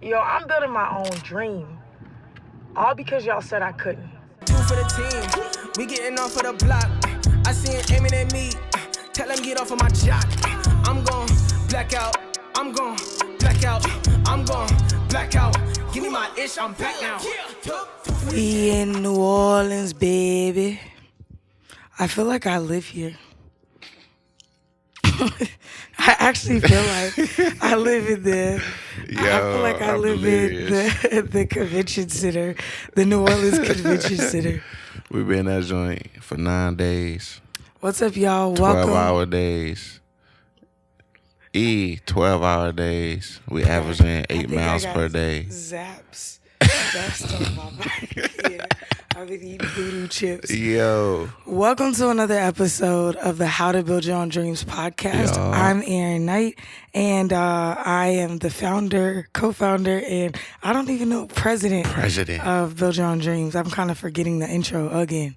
Yo, I'm building my own dream. All because y'all said I couldn't. Two for the team, we getting off of the block. I see him aiming at me, tell him get off of my jock. I'm gon' black out, I'm gon' black out, I'm gon' black out. Give me my ish, I'm back now. We in New Orleans, baby. I feel like I live here. I actually feel like I live in I feel like I live in the convention center, the New Orleans Convention Center. We've been in that joint for 9 days. What's up, y'all? Welcome. 12-hour days. 12-hour days. We averaging 8 miles per day. Zaps. That's on my mind. Yeah. I've been eating voodoo chips. Yo. Welcome to another episode of the How to Build Your Own Dreams podcast. Yo. I'm Aaron Knight, and I am the founder, co-founder, and I don't even know, president of Build Your Own Dreams. I'm kind of forgetting the intro again.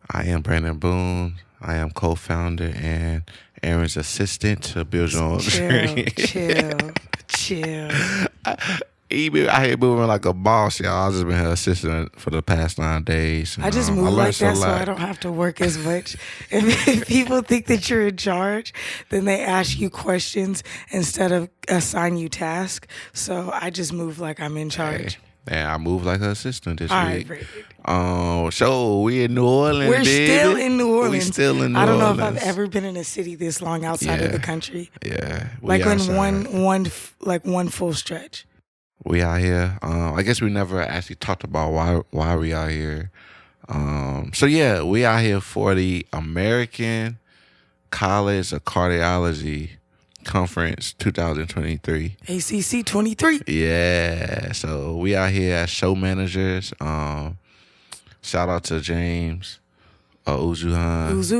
I am Brandon Boone. I am co-founder and Aaron's assistant to Build Your Own Dreams. Chill. I hate moving like a boss, y'all. I've just been her assistant for the past 9 days. I just move like that so I don't have to work as much. If people think that you're in charge, then they ask you questions instead of assign you tasks. So I just move like I'm in charge. Yeah, I move like her assistant this week. Right. So we in New Orleans, We're baby. still in New Orleans. We still in New Orleans. I don't know if I've ever been in a city this long outside of the country. Yeah. Like in one full stretch. We out here. I guess we never actually talked about why we out here. So yeah, we out here for the American College of Cardiology Conference 2023. ACC 23. Yeah. So we out here as show managers. Shout out to James Uzuhan. Uzu.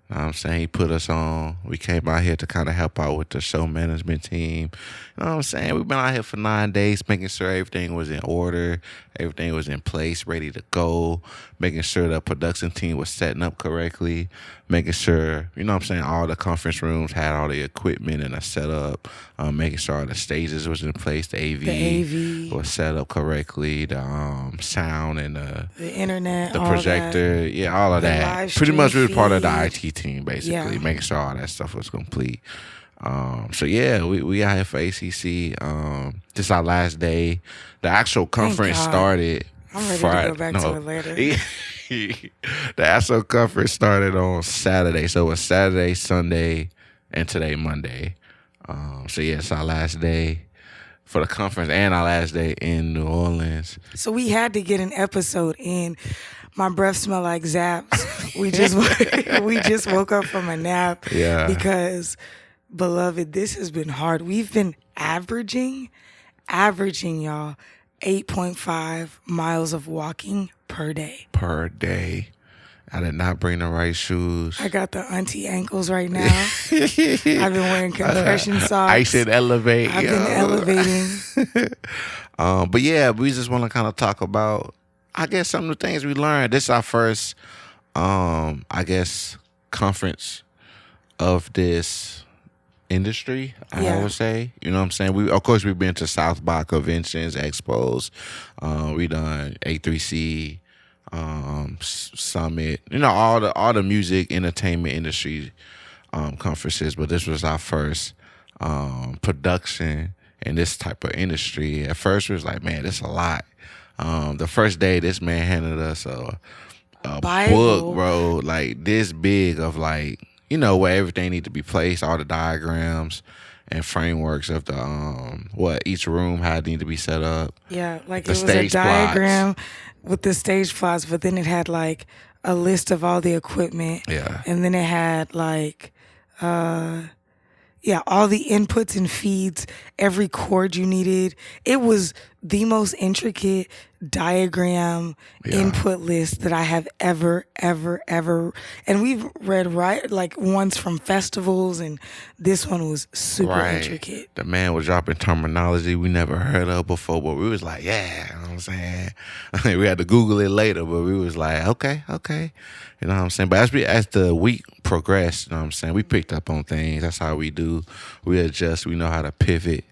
You know what I'm saying? He put us on. We came out here to kind of help out with the show management team. You know what I'm saying? We've been out here for 9 days, making sure everything was in order, everything was in place, ready to go, making sure the production team was setting up correctly, making sure, you know what I'm saying, all the conference rooms had all the equipment and a setup, making sure all the stages was in place, the AV was set up correctly, the sound and the internet, the projector, all of that. Pretty much we were part of the IT team, basically, making sure all that stuff was complete. So yeah, we out here for ACC. This our last day. The actual conference started. I'm ready to go back to it later. The actual conference started on Saturday, so it was Saturday, Sunday, and today Monday. So yeah, it's our last day for the conference and our last day in New Orleans. So we had to get an episode in. My breath smelled like Zaps. We just woke up from a nap. Yeah. Because, beloved, this has been hard. We've been averaging, y'all, 8.5 miles of walking per day. I did not bring the right shoes. I got the auntie ankles right now. I've been wearing compression socks. I should elevate. I've been elevating. But yeah, we just want to kind of talk about, I guess, some of the things we learned. This is our first, I guess, conference of this industry, I would say. You know what I'm saying? Of course, we've been to South by conventions, expos. We done A3C, Summit. You know, all the music, entertainment industry conferences. But this was our first production in this type of industry. At first, it was like, man, this is a lot. The first day, this man handed us a book, bro, like this big of like, you know, where everything need to be placed, all the diagrams and frameworks of the what each room had need to be set up. Yeah, like it was a diagram with the stage plots, but then it had like a list of all the equipment. Yeah. And then it had like all the inputs and feeds, every chord you needed. It was the most intricate diagram input list that I have ever. And we've read ones from festivals, and this one was super intricate. The man was dropping terminology we never heard of before, but we was like, yeah, you know what I'm saying? We had to Google it later, but we was like, okay. You know what I'm saying? But as the week progressed, you know what I'm saying, we picked up on things. That's how we do. We adjust. We know how to pivot.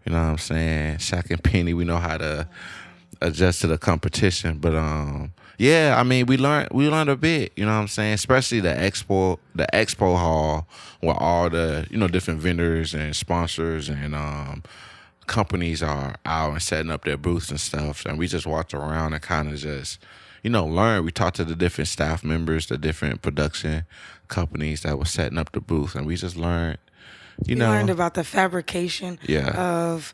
You know what I'm saying? Shaq and Penny, we know how to adjust to the competition. But yeah, I mean we learned a bit, you know what I'm saying? Especially the expo hall where all the, different vendors and sponsors and companies are out and setting up their booths and stuff. And we just walked around and kind of just, learn. We talked to the different staff members, the different production companies that were setting up the booth, and we just learned, We learned about the fabrication Yeah. of,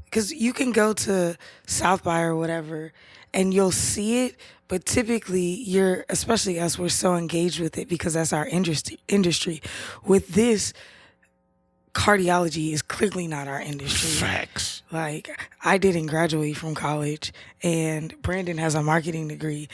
because you can go to South by or whatever and you'll see it, but typically especially us, we're so engaged with it because that's our industry. With this, cardiology is clearly not our industry. Facts. Like, I didn't graduate from college, and Brandon has a marketing degree.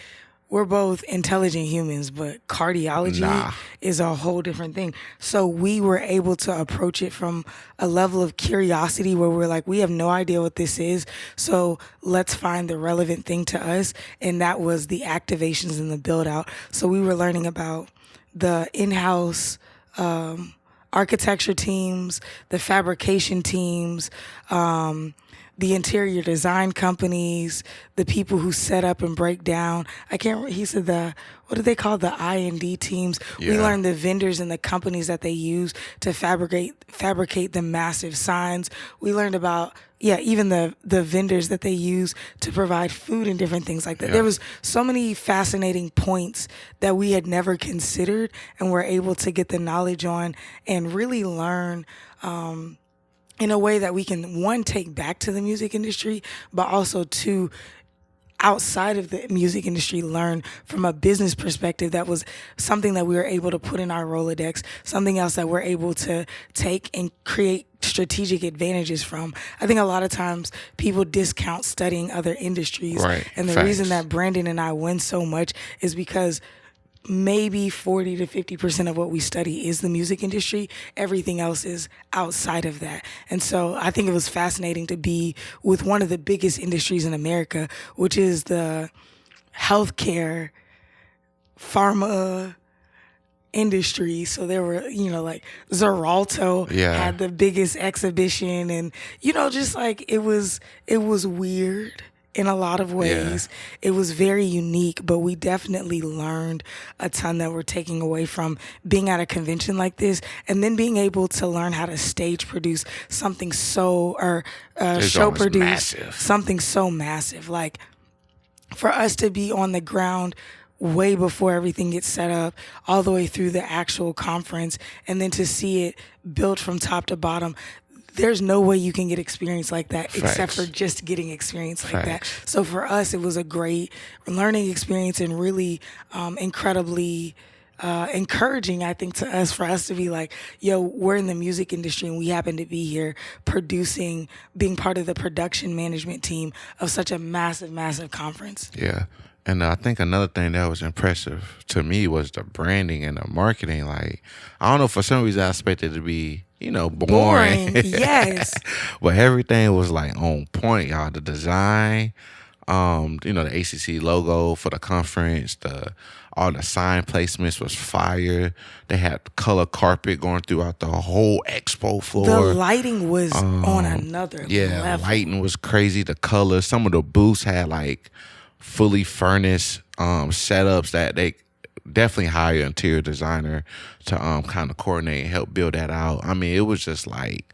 We're both intelligent humans, but cardiology is a whole different thing. So we were able to approach it from a level of curiosity where we're like, we have no idea what this is, so let's find the relevant thing to us. And that was the activations and the build out. So we were learning about the in-house architecture teams, the fabrication teams, the interior design companies, the people who set up and break down. He said what do they call the I&D teams? Yeah. We learned the vendors and the companies that they use to fabricate the massive signs. We learned about, even the vendors that they use to provide food and different things like that. Yeah. There was so many fascinating points that we had never considered and were able to get the knowledge on and really learn, in a way that we can, one, take back to the music industry, but also two, outside of the music industry, learn from a business perspective. That was something that we were able to put in our Rolodex, something else that we're able to take and create strategic advantages from. I think a lot of times people discount studying other industries. Right. And the Facts. reason that Brandon and I win so much is because maybe 40 to 50% of what we study is the music industry. Everything else is outside of that. And so I think it was fascinating to be with one of the biggest industries in America, which is the healthcare pharma industry. So there were, like Xaralto had the biggest exhibition, and, just like it was weird. In a lot of ways, It was very unique, but we definitely learned a ton that we're taking away from being at a convention like this, and then being able to learn how to stage produce something show produce something so massive. Like, for us to be on the ground way before everything gets set up, all the way through the actual conference, and then to see it built from top to bottom. There's no way you can get experience like that except for just getting experience like that. So for us, it was a great learning experience and really incredibly encouraging, I think, to us, for us to be like, we're in the music industry and we happen to be here being part of the production management team of such a massive, massive conference. Yeah. And I think another thing that was impressive to me was the branding and the marketing. Like, I don't know, for some reason I expected it to be, boring. Yes. But everything was like on point, y'all. The design, the ACC logo for the conference, all the sign placements was fire. They had color carpet going throughout the whole expo floor. The lighting was on another level. Lighting was crazy. The colors, some of the booths had like fully furnished setups that they definitely hire an interior designer to kind of coordinate and help build that out. I mean, it was just like,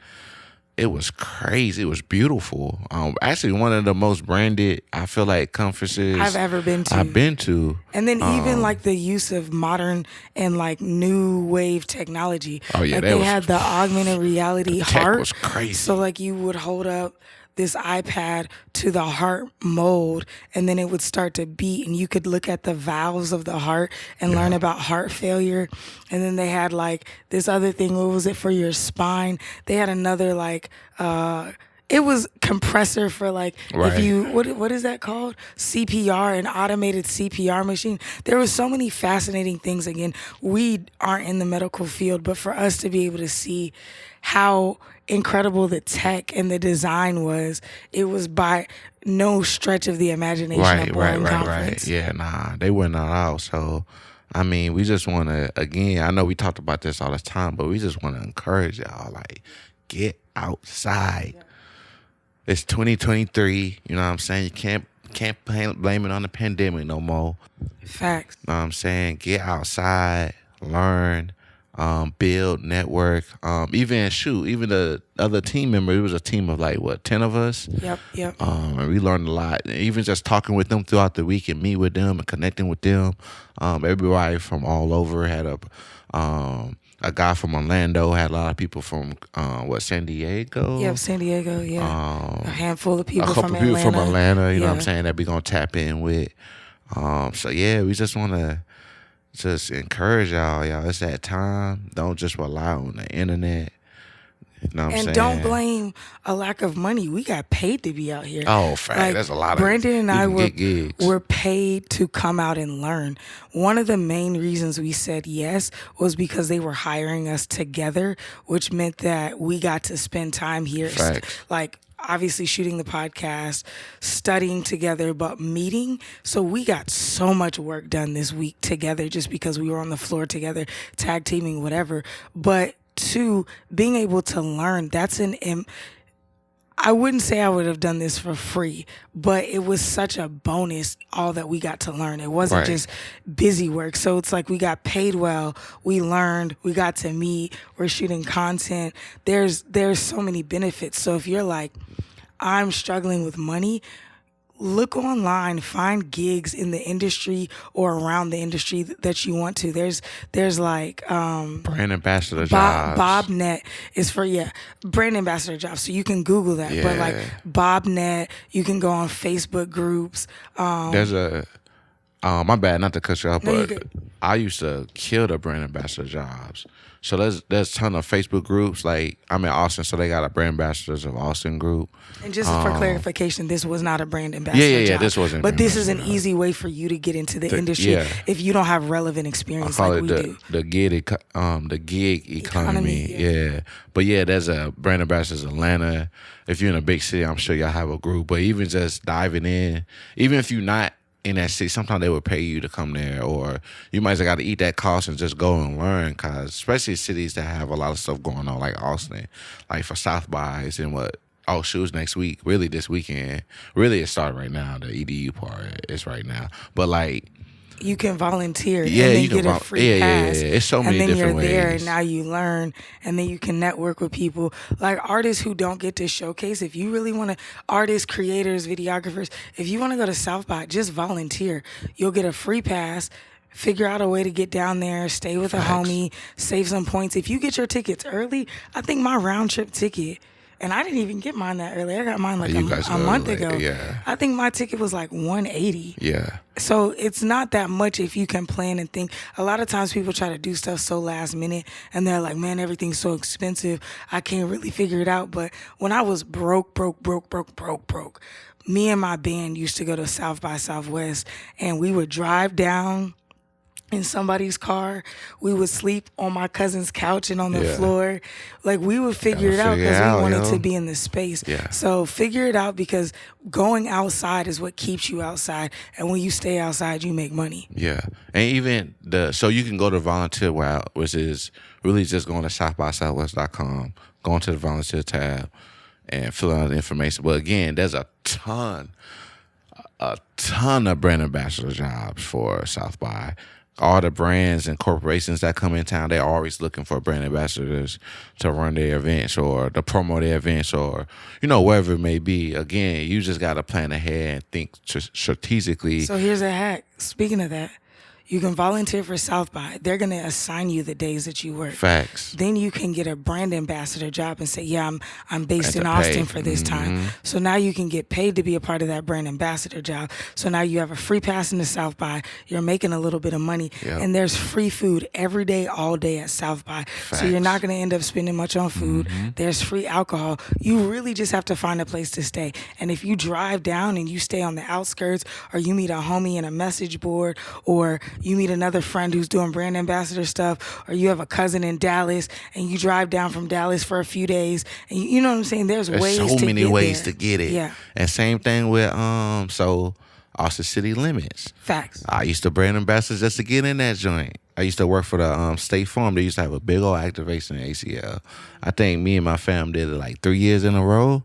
it was crazy. It was beautiful. Actually, one of the most branded, I feel like, conferences I've ever been to. And then even like the use of modern and like new wave technology. Oh yeah, like they had the augmented reality heart. Tech was crazy. So like you would hold up this iPad to the heart mold, and then it would start to beat, and you could look at the valves of the heart and learn about heart failure. And then they had like this other thing. What was it for your spine? They had another like it was compressor for like if you what is that called? CPR, an automated CPR machine. There were so many fascinating things. Again, we aren't in the medical field, but for us to be able to see how incredible the tech and the design was, it was by no stretch of the imagination a boring conference. Yeah, they were not out. So, I mean, we just want to, again, I know we talked about this all the time, but we just want to encourage y'all, like, get outside. It's 2023. You know what I'm saying? You can't blame it on the pandemic no more. Facts. You know what I'm saying? Get outside, learn, build, network. Even the other team member, it was a team of like, what, 10 of us? Yep. And we learned a lot. Even just talking with them throughout the week and meet with them and connecting with them. Everybody from all over had a guy from Orlando, had a lot of people from, San Diego? Yep, San Diego, yeah. A handful of A people couple from people Atlanta. from Atlanta, you know what I'm Yeah. saying, that we going to tap in with. So, yeah, we just want to just encourage y'all. It's that time. Don't just rely on the internet. You know what I'm And saying? don't blame a lack of money. We got paid to be out here. Oh, fact. There's a lot of Brandon and you I can get gigs. were paid to come out and learn. One of the main reasons we said yes was because they were hiring us together, which meant that we got to spend time here. Facts. Like, obviously shooting the podcast, studying together, but meeting. So we got so much work done this week together just because we were on the floor together, tag teaming, whatever. But two, being able to learn, I wouldn't say I would have done this for free, but it was such a bonus, all that we got to learn. It wasn't Right. just busy work. So it's like we got paid well, we learned, we got to meet, we're shooting content. There's so many benefits. So if you're like, I'm struggling with money, look online, find gigs in the industry or around the industry that you want to. There's like Brand ambassador jobs. BobNet is for brand ambassador jobs. So you can Google that. But like Yeah. BobNet, you can go on Facebook groups. There's my bad, not to cut you off, No, you but good. I used to kill the brand ambassador jobs. So there's a ton of Facebook groups. Like, I'm in Austin, so they got a brand ambassadors of Austin group. And just for clarification, this was not a brand ambassador Yeah, job. this wasn't a But brand this is an ambassador. easy way for you to get into the industry yeah. if you don't have relevant I experience call like we it do. the gig economy. Economy, Yeah. But yeah, there's a brand ambassadors Atlanta. If you're in a big city, I'm sure y'all have a group. But even just diving in, even if you're not in that city, sometimes they would pay you to come there, or you might just got to eat that cost and just go and learn. Cause especially cities that have a lot of stuff going on, like Austin, like for South by, it's in what? Oh, shoes next week. Really, this weekend. Really, it started right now. The EDU part is right now. But like, You can volunteer Yeah, and then you can get a free pass. It's so many and then different you're there ways. and now you learn and then you can network with people. Like artists who don't get to showcase, if you really want to, artists, creators, videographers, if you want to go to South by, just volunteer. You'll get a free pass. Figure out a way to get down there, stay with a homie, save some points. If you get your tickets early, I think my round trip ticket, and I didn't even get mine that early. I got mine like You guys a go month late, ago. yeah. I think my ticket was like $180. Yeah. So it's not that much if you can plan and think. A lot of times people try to do stuff so last minute and they're like, man, everything's so expensive. I can't really figure it out. But when I was broke, me and my band used to go to South by Southwest and we would drive down in somebody's car. We would sleep on my cousin's couch and on the Yeah. floor. Like we would figure it out figure it because out, we wanted yo. to be in the space. Yeah. So figure it out because going outside is what keeps you outside. And when you stay outside, you make money. Yeah. And even so you can go to volunteer route, which is really just going to southbysouthwest.com, going to the volunteer tab and filling out the information. But again, there's a ton of brand ambassador jobs for South by. All the brands and corporations that come in town, they're always looking for brand ambassadors to run their events or to promote their events or, wherever it may be. Again, you just got to plan ahead and think strategically. So here's a hack. Speaking of that, you can volunteer for South by. They're going to assign you the days that you work. Facts. Then you can get a brand ambassador job and say, yeah, I'm based And in to Austin pay. for this time. So now you can get paid to be a part of that brand ambassador job. So now you have a free pass into South by. You're making a little bit of money. Yep. And there's free food every day, all day at South by. So you're not going to end up spending much on food. There's free alcohol. You really just have to find a place to stay. And if you drive down and you stay on the outskirts or you meet a homie in a message board or you meet another friend who's doing brand ambassador stuff, or you have a cousin in Dallas and you drive down from Dallas for a few days, and you know what I'm saying? There's ways so to many get ways there. to get it. Yeah. And same thing with Austin City Limits. Facts. I used to brand ambassador just to get in that joint. I used to work for the State Farm. They used to have a big old activation in ACL. I think me and my fam did it like 3 years in a row.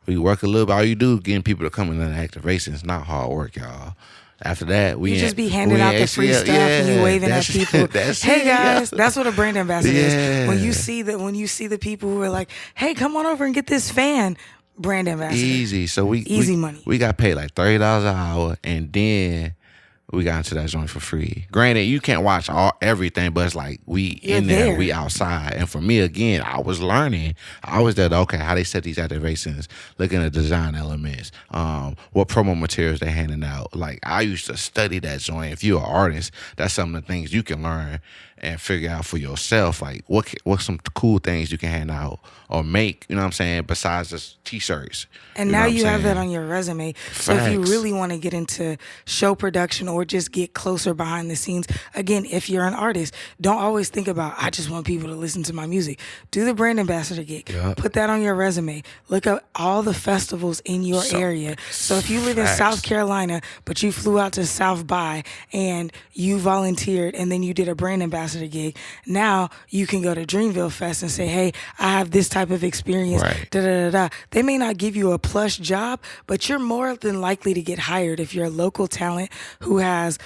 We work a little bit. All you do getting people to come in the activation is not hard work, y'all. After that, we You just be handing we out in the free HCL. stuff and you waving at people. That's Hey it, guys, yeah. that's what a brand ambassador is. When Yeah. you see the people who are like, hey, come on over and get this fan, brand ambassador. Easy. So Easy money. We got paid like $30 an hour, and then we got into that joint for free. Granted, you can't watch everything, but it's like we You're in there, there. we outside. And for me, again, I was learning. I was there, okay, how they set these activations, looking at design elements, what promo materials they handing out. Like, I used to study that joint. If you're an artist, that's some of the things you can learn and figure out for yourself. Like, what's some cool things you can hand out or make, you know what I'm saying, besides just T-shirts. And You know now what I'm you have saying? that on your resume. So if you Facts. really want to get into show production or just get closer behind the scenes, again, if you're an artist, don't always think about, I just want people to listen to my music. Do the brand ambassador gig. Yep. Put that on your resume. Look up all the festivals in your area. So if you live in Facts. South Carolina, but you flew out to South by and you volunteered and then you did a brand ambassador gig, now you can go to Dreamville Fest and say, hey, I have this type of experience. Right. Da, da, da, da. They may not give you a plush job, but you're more than likely to get hired if you're a local talent who has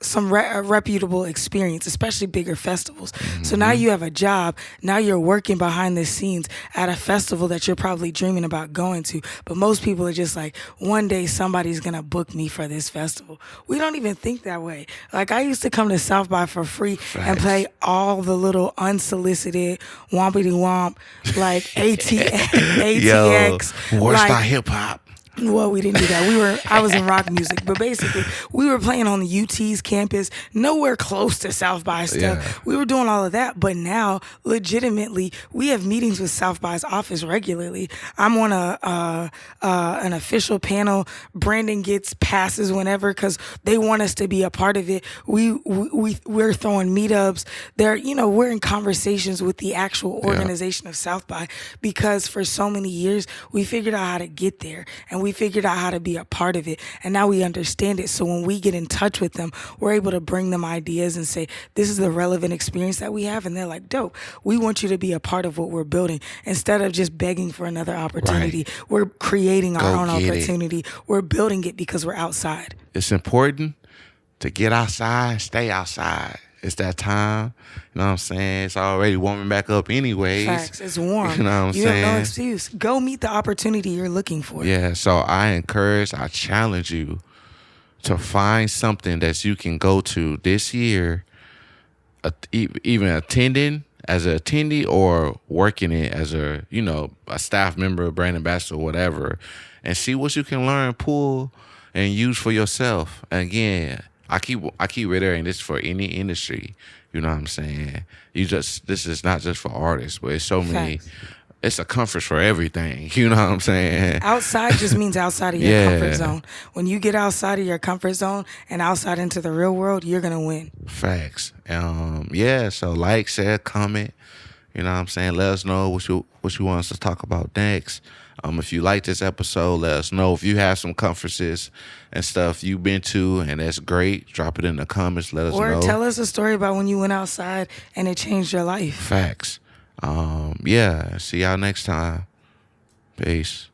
some reputable experience, especially bigger festivals. So now you have a job. Now you're working behind the scenes at a festival that you're probably dreaming about going to. But most people are just like, one day somebody's going to book me for this festival. We don't even think that way. Like, I used to come to South by for free and play all the little unsolicited wompity womp, like ATX. Yo, worst like, hip hop. Well, we didn't do that. I was in rock music, but basically we were playing on the UT's campus, nowhere close to South by stuff. Yeah. We were doing all of that, but now legitimately we have meetings with South by's office regularly. I'm on an official panel. Brandon gets passes whenever because they want us to be a part of it. We're throwing meetups. We're in conversations with the actual organization of South by because for so many years we figured out how to get there and we figured out how to be a part of it, and now we understand it. So when we get in touch with them, we're able to bring them ideas and say, this is the relevant experience that we have, and they're like, dope, we want you to be a part of what we're building. Instead of just begging for another opportunity, we're creating our own opportunity. We're building it because we're outside. It's important to get outside, stay outside. It's that time. You know what I'm saying? It's already warming back up anyways. Facts. It's warm. You know what I'm you saying? have no excuse. Go meet the opportunity you're looking for. Yeah, so I challenge you to find something that you can go to this year, even attending as an attendee or working it as a staff member, brand ambassador, whatever, and see what you can learn, pull, and use for yourself. And again, I keep reiterating this for any industry. You know what I'm saying? This is not just for artists, but it's so many. Facts. It's a comfort for everything. You know what I'm saying? Outside just means outside of your comfort zone. When you get outside of your comfort zone and outside into the real world, you're gonna win. Facts. So like, share, comment. You know what I'm saying? Let us know what you want us to talk about next. If you like this episode, let us know. If you have some conferences and stuff you've been to and that's great, drop it in the comments. Let us know. Or tell us a story about when you went outside and it changed your life. Facts. See y'all next time. Peace.